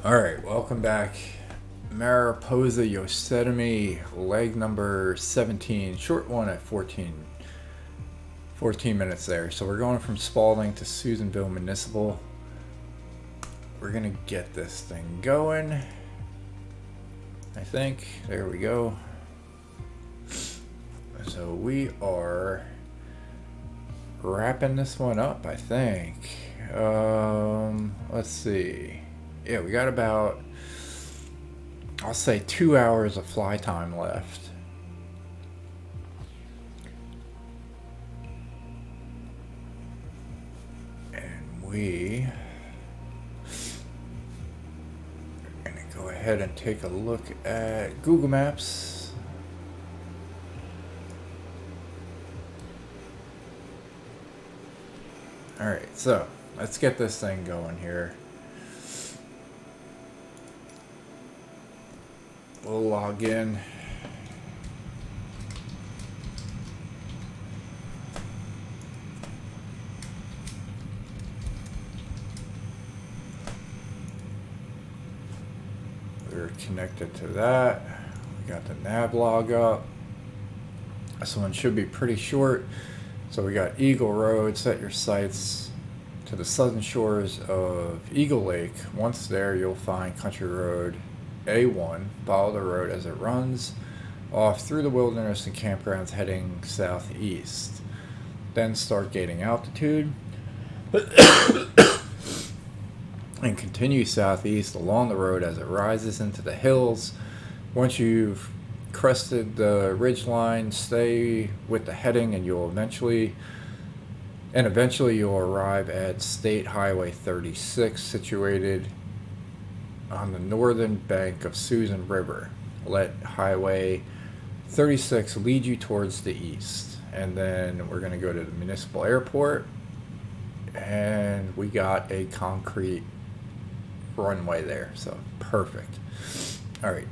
Alright, welcome back. Mariposa Yosemite, leg number 17, short one at 14 minutes there. So we're going from Spaulding to Susanville Municipal. We're gonna get this thing going, I think. There we go. So we are wrapping this one up, I think. Let's see. Yeah, we got about, I'll say 2 hours of fly time left. And we are going to go ahead and take a look at Google Maps. Alright, so let's get this thing going here. We'll log in. We're connected to that. We got the nav log up. This one should be pretty short. So we got Eagle Road. Set your sights to the southern shores of Eagle Lake. Once there, you'll find Country Road A1. Follow the road as it runs off through the wilderness and campgrounds heading southeast. Then start gaining altitude and continue southeast along the road as it rises into the hills. Once you've crested the ridge line, stay with the heading and eventually you'll arrive at State Highway 36, situated on the northern bank of Susan River. Let Highway 36 lead you towards the east. And then we're going to go to the municipal airport. And we got a concrete runway there. So perfect. Alright.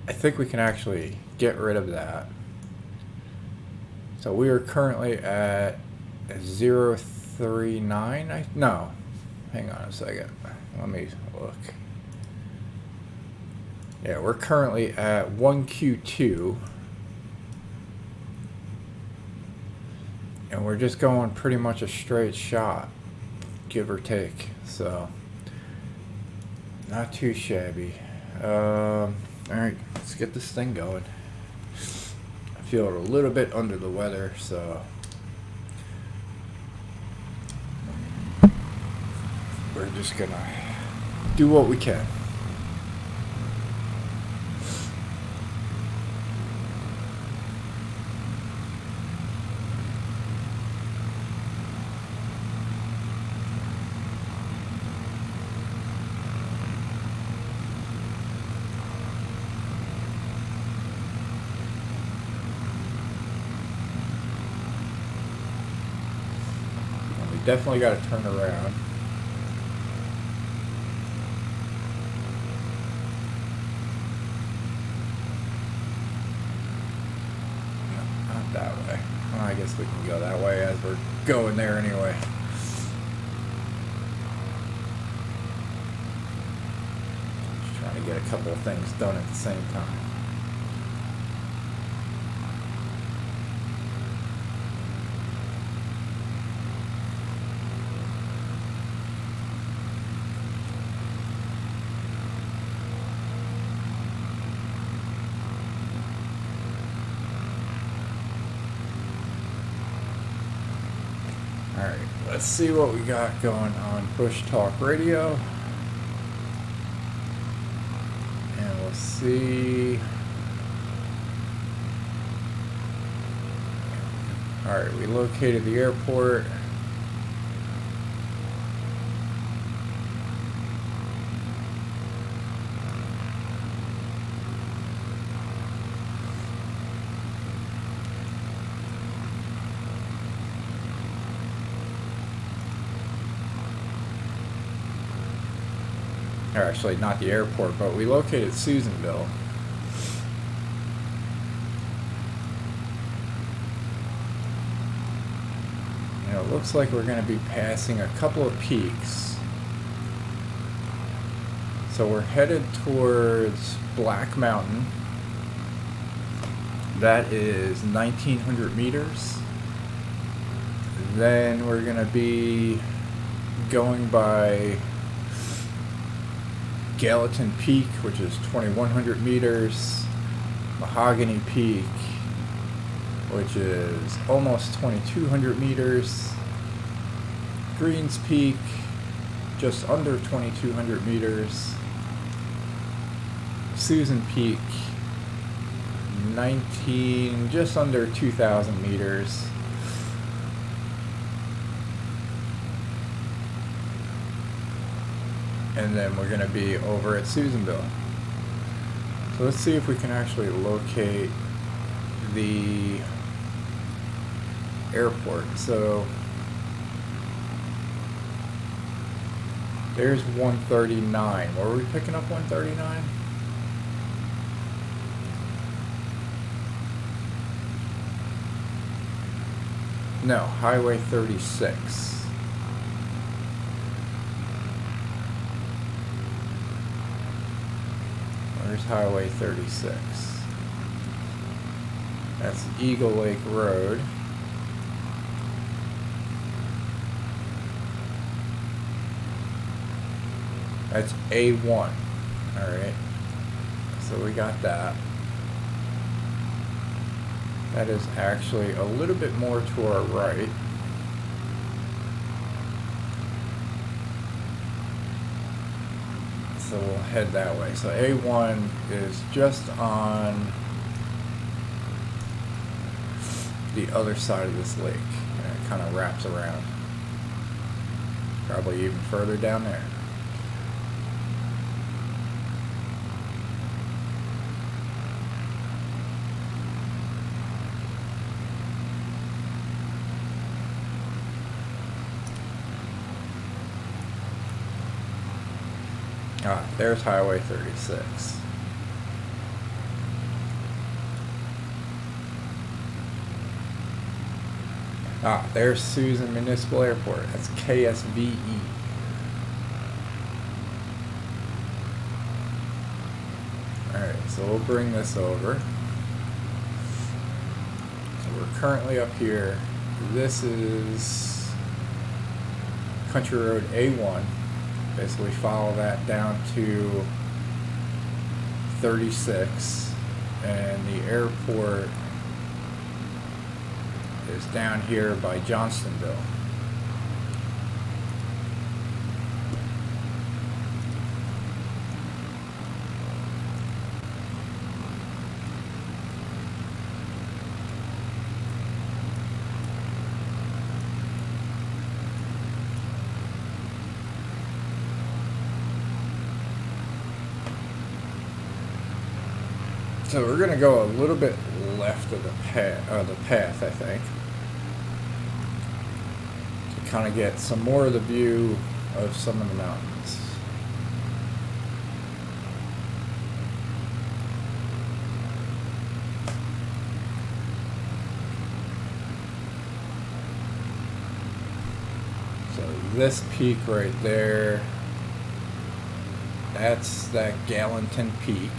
I think we can actually get rid of that. So we are currently at 039. No. Hang on a second. Let me look. Yeah, we're currently at 1Q2. And we're just going pretty much a straight shot, give or take. So, not too shabby. Alright, let's get this thing going. I feel a little bit under the weather, so we're just gonna do what we can. Definitely got to turn around. No, not that way. Well, I guess we can go that way as we're going there anyway. Just trying to get a couple of things done at the same time. Alright, let's see what we got going on Bush Talk Radio. And we'll see. Alright, we located the airport. Or actually, not the airport, but we located Susanville. And it looks like we're going to be passing a couple of peaks. So we're headed towards Black Mountain. That is 1,900 meters. Then we're going to be going by Gallatin Peak, which is 2,100 meters. Mahogany Peak, which is almost 2,200 meters. Greens Peak, just under 2,200 meters. Susan Peak, just under 2,000 meters. And then we're going to be over at Susanville. So let's see if we can actually locate the airport. So there's 139. Were we picking up 139? No, Highway 36. Where's Highway 36? That's Eagle Lake Road. That's A1. Alright. So we got that. That is actually a little bit more to our right. So we'll head that way. So A1 is just on the other side of this lake. And it kind of wraps around. Probably even further down there. Ah, there's Highway 36. Ah, there's Susanville Municipal Airport. That's KSVE. Alright, so we'll bring this over. So we're currently up here. This is Country Road A1. Basically follow that down to 36, and the airport is down here by Johnstonville. So we're going to go a little bit left of the path, I think, to kind of get some more of the view of some of the mountains. So this peak right there, that's that Gallatin Peak.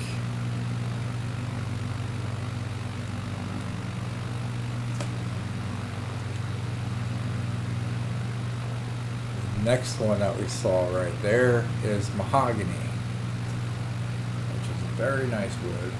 Next one that we saw right there is Mahogany, which is a very nice wood.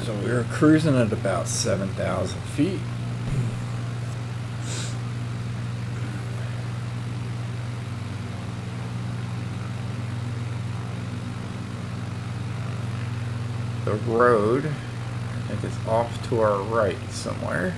So we were cruising at about 7,000 feet. The road, I think, is off to our right somewhere.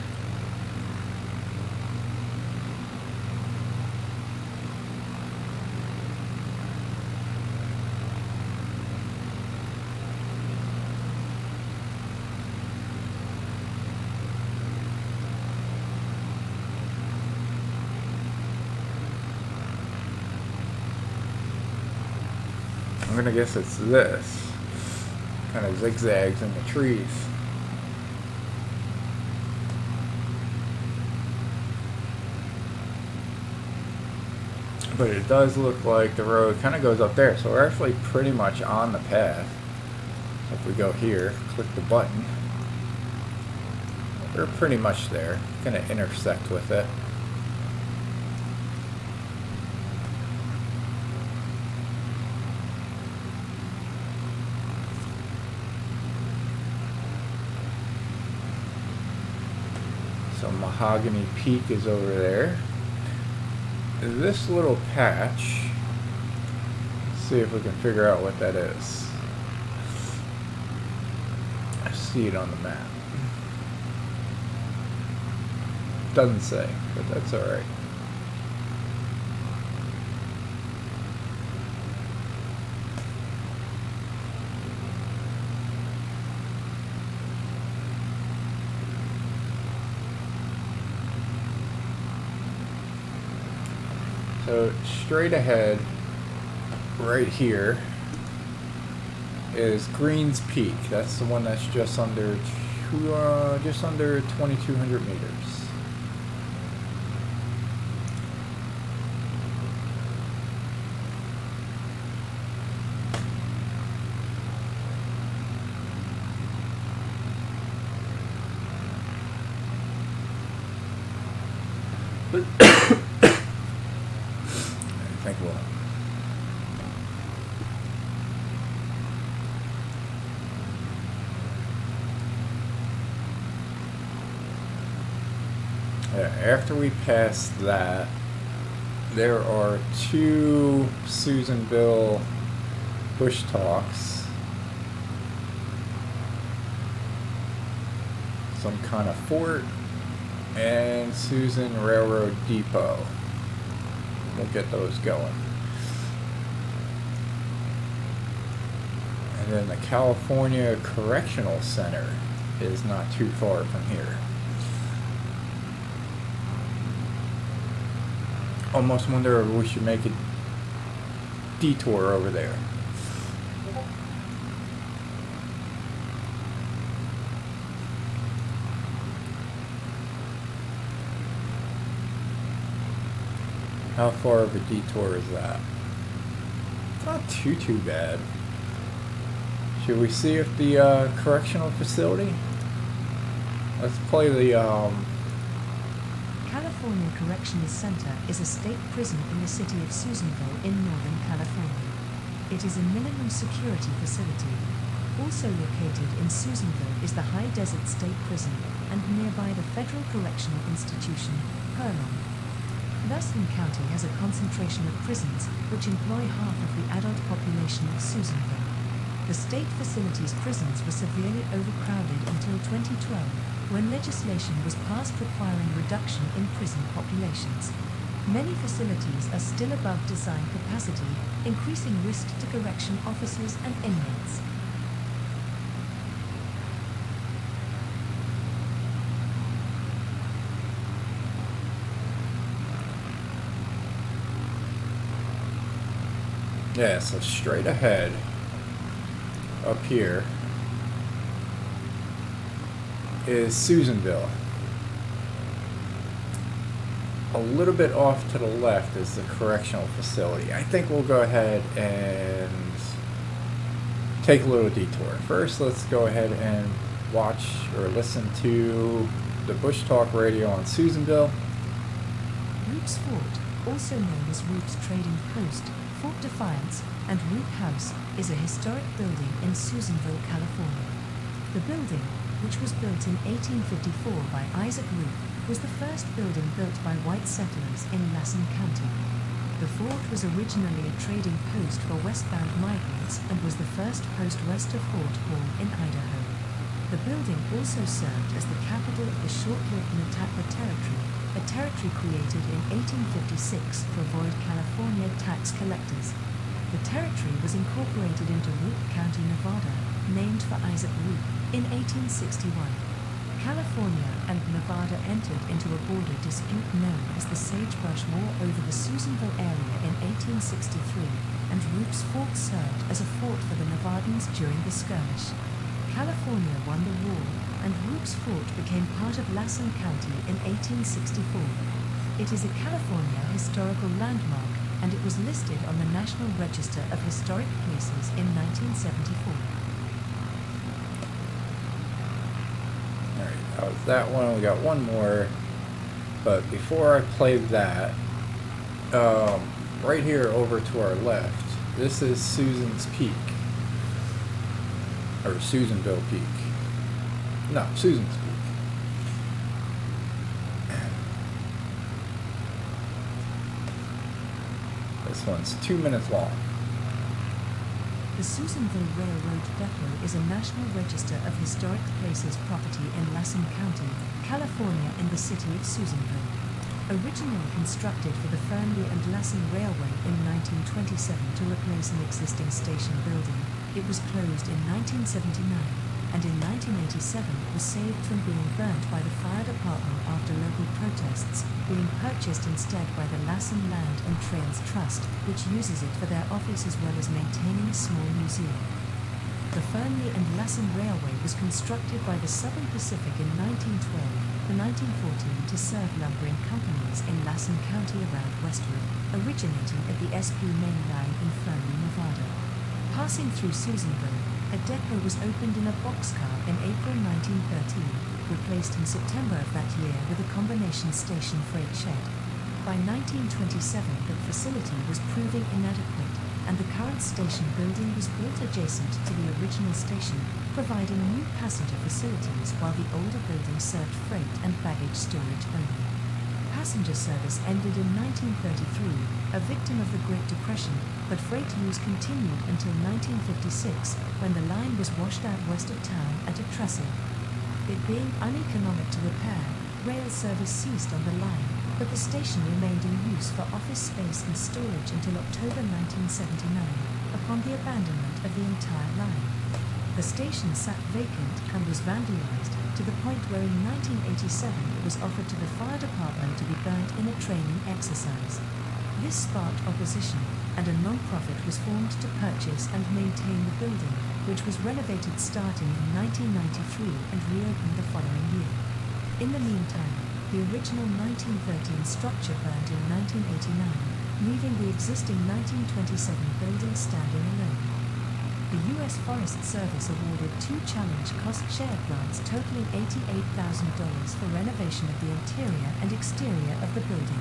I'm gonna guess it's this. Kind of zigzags in the trees. But it does look like the road kind of goes up there, so we're actually pretty much on the path. So if we go here, click the button, we're pretty much there. Gonna intersect with it. So Mahogany Peak is over there. This little patch, let's see if we can figure out what that is. I see it on the map. Doesn't say, but that's alright. So straight ahead, right here, is Greens Peak. That's the one that's just under 2,200 meters. I think we'll. After we pass that, there are two Susanville bush talks, some kind of fort, and Susan Railroad Depot. We'll get those going. And then the California Correctional Center is not too far from here. Almost wonder if we should make a detour over there. How far of a detour is that? Not too bad. Should we see if the correctional facility? Let's play the California Correctional Center is a state prison in the city of Susanville in Northern California. It is a minimum security facility. Also located in Susanville is the High Desert State Prison and nearby the Federal Correctional Institution, Corr. Thuston County has a concentration of prisons which employ half of the adult population of Susanville. The state facility's prisons were severely overcrowded until 2012, when legislation was passed requiring reduction in prison populations. Many facilities are still above design capacity, increasing risk to correction officers and inmates. Yeah, so straight ahead, up here, is Susanville. A little bit off to the left is the correctional facility. I think we'll go ahead and take a little detour. First, let's go ahead and watch or listen to the Bush Talk radio on Susanville. Roop's Fort, also known as Roop's Trading Post, Fort Defiance, and Roop House, is a historic building in Susanville, California. The building, which was built in 1854 by Isaac Roop, was the first building built by white settlers in Lassen County. The fort was originally a trading post for westbound migrants and was the first post west of Fort Corr in Idaho. The building also served as the capital of the short-lived Nautical Territory, a territory created in 1856 to avoid California tax collectors. The territory was incorporated into Roop County, Nevada, named for Isaac Roop, in 1861. California and Nevada entered into a border dispute known as the Sagebrush War over the Susanville area in 1863, and Rooks Fort served as a fort for the Nevadans during the skirmish. California won the war, and Rooks Fort became part of Lassen County in 1864. It is a California historical landmark, and it was listed on the National Register of Historic Places in 1974. Alright, that was that one. We got one more. But before I play that, right here over to our left, this is Susan's Peak. Or Susanville Peak. No, Susan's Peak. This one's 2 minutes long. The Susanville Railroad Depot is a National Register of Historic Places property in Lassen County, California, in the city of Susanville. Originally constructed for the Fernley and Lassen Railway in 1927 to replace an existing station building, it was closed in 1979, and in 1987 was saved from being burnt by the fire department after local protests, being purchased instead by the Lassen Land and Trails Trust, which uses it for their office as well as maintaining a small museum. The Fernley and Lassen Railway was constructed by the Southern Pacific in 1912 to 1914 to serve lumbering companies in Lassen County around Westwood, originating at the SP Main Line in Fernley, Nevada. Passing through Susanville, a depot was opened in a boxcar in April 1913, replaced in September of that year with a combination station freight shed. By 1927, the facility was proving inadequate, and the current station building was built adjacent to the original station, providing new passenger facilities while the older building served freight and baggage storage only. Passenger service ended in 1933, a victim of the Great Depression, but freight use continued until 1956, when the line was washed out west of town at a trestle. It being uneconomic to repair, rail service ceased on the line, but the station remained in use for office space and storage until October 1979, upon the abandonment of the entire line. The station sat vacant and was vandalized, to the point where in 1987 it was offered to the fire department to be burnt in a training exercise. This sparked opposition, and a non-profit was formed to purchase and maintain the building, which was renovated starting in 1993 and reopened the following year. In the meantime, the original 1913 structure burned in 1989, leaving the existing 1927 building standing alone. The U.S. Forest Service awarded 2 challenge cost-share grants totaling $88,000 for renovation of the interior and exterior of the building.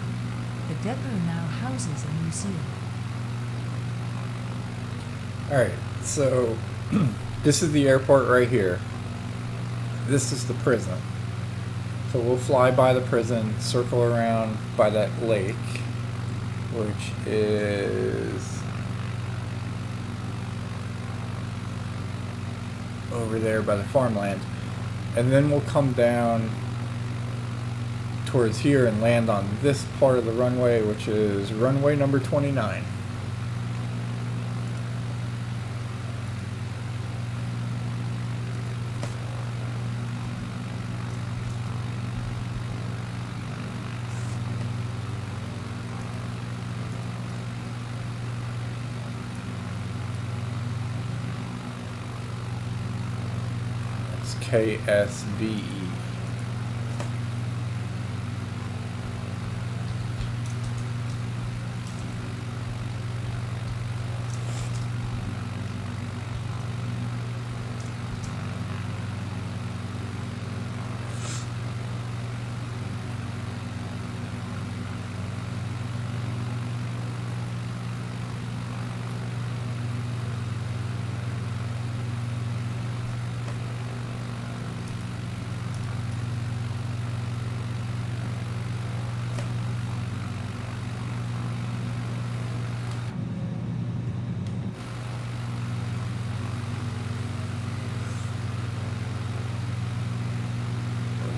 The depot now houses a museum. Alright, so this is the airport right here. This is the prison. So we'll fly by the prison, circle around by that lake, which is over there by the farmland, and then we'll come down towards here and land on this part of the runway, which is runway number 29. KSVE.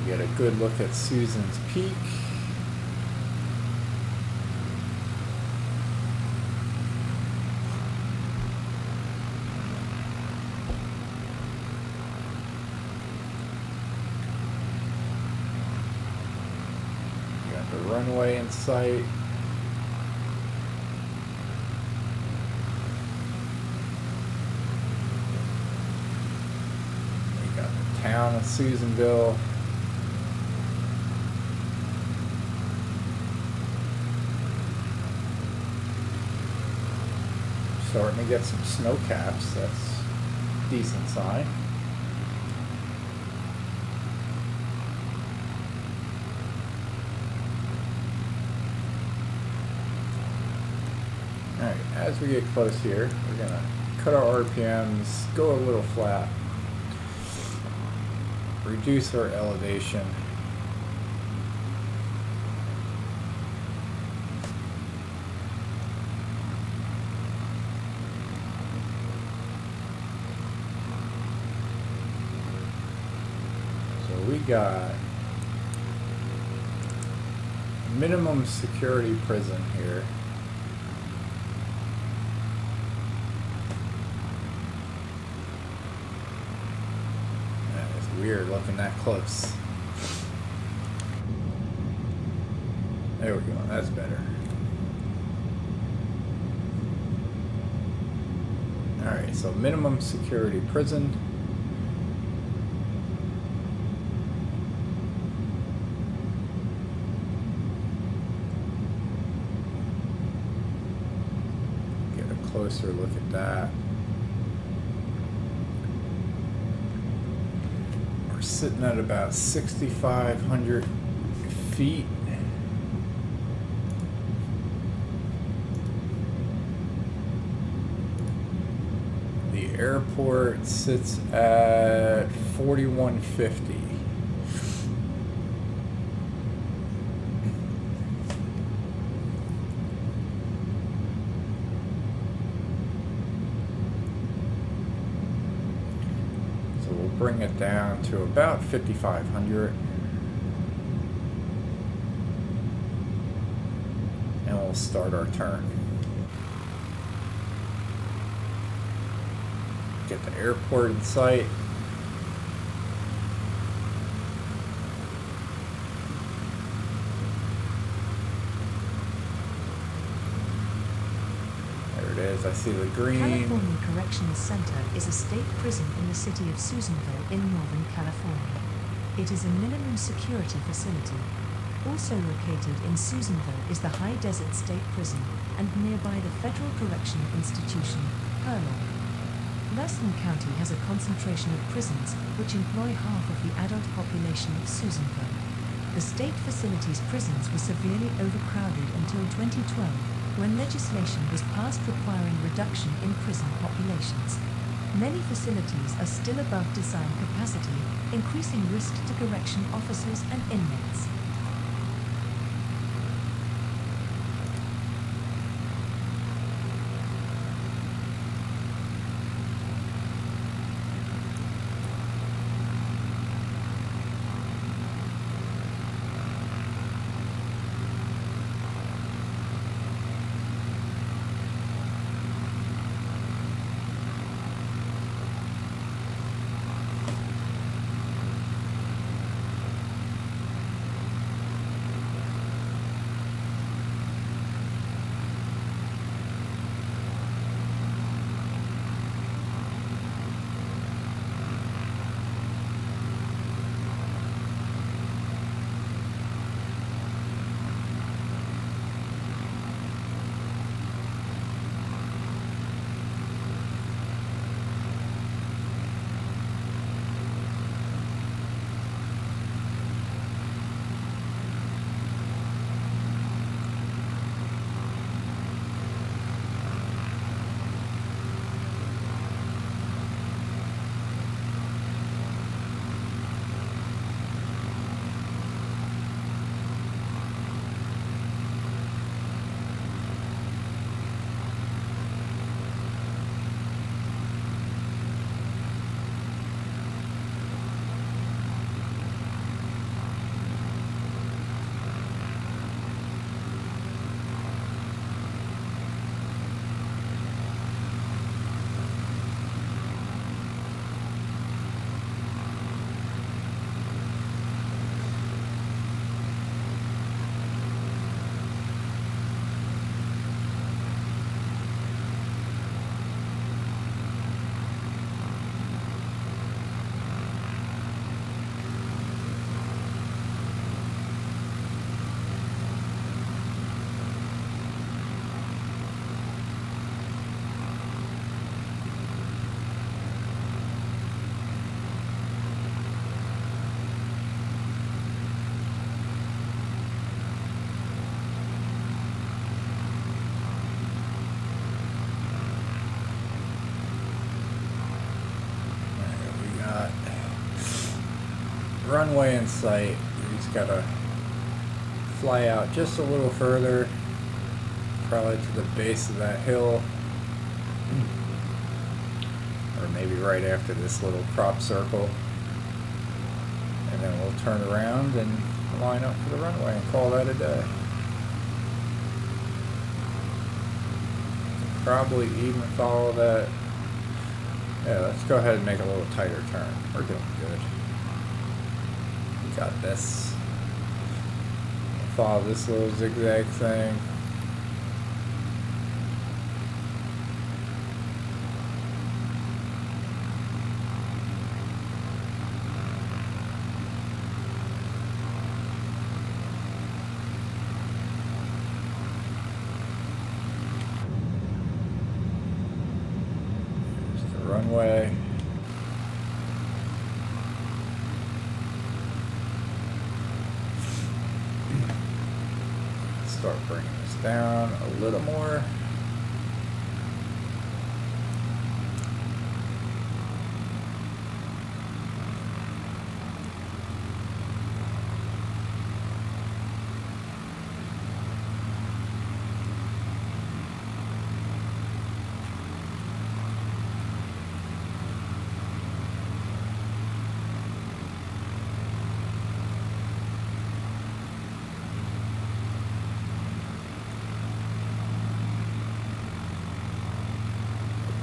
Get a good look at Susan's Peak. Got the runway in sight. town of Susanville. Starting to get some snow caps. That's a decent sign. Alright, as we get close here, we're gonna cut our RPMs, go a little flat, reduce our elevation. So we got minimum security prison here. Weird looking that close. There we go, that's better. Alright, so minimum security prison. Get a closer look at that. Sitting at about 6,500 feet. The airport sits at 4,150. Bring it down to about 5,500, and we'll start our turn. Get the airport in sight. I see the green. California Correctional Center is a state prison in the city of Susanville in Northern California. It is a minimum security facility. Also located in Susanville is the High Desert State Prison and nearby the Federal Correctional Institution, Corr. Thurston County has a concentration of prisons which employ half of the adult population of Susanville. The state facility's prisons were severely overcrowded until 2012, when legislation was passed requiring reduction in prison populations. Many facilities are still above design capacity, increasing risk to correction officers and inmates. runway in sight. You just gotta fly out just a little further, probably to the base of that hill, or maybe right after this little crop circle, and then we'll turn around and line up for the runway and call that a day. Probably even follow that. Yeah, let's go ahead and make a little tighter turn. We're doing good. We got this. Follow this little zigzag thing. There's the runway. Start bringing this down a little more.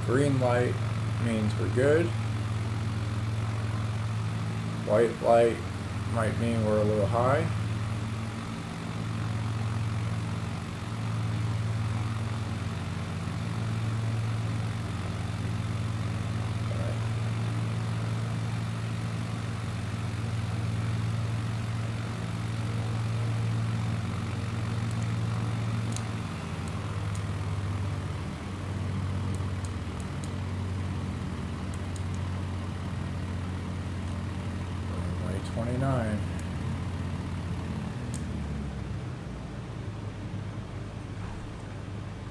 Green light means we're good. White light might mean we're a little high. Runway 29.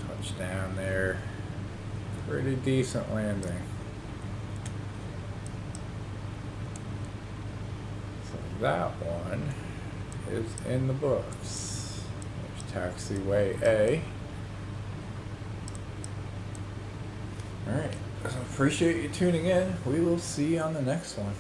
Touchdown there. Pretty decent landing. So that one is in the books. There's taxiway A. Alright, so appreciate you tuning in. We will see you on the next one.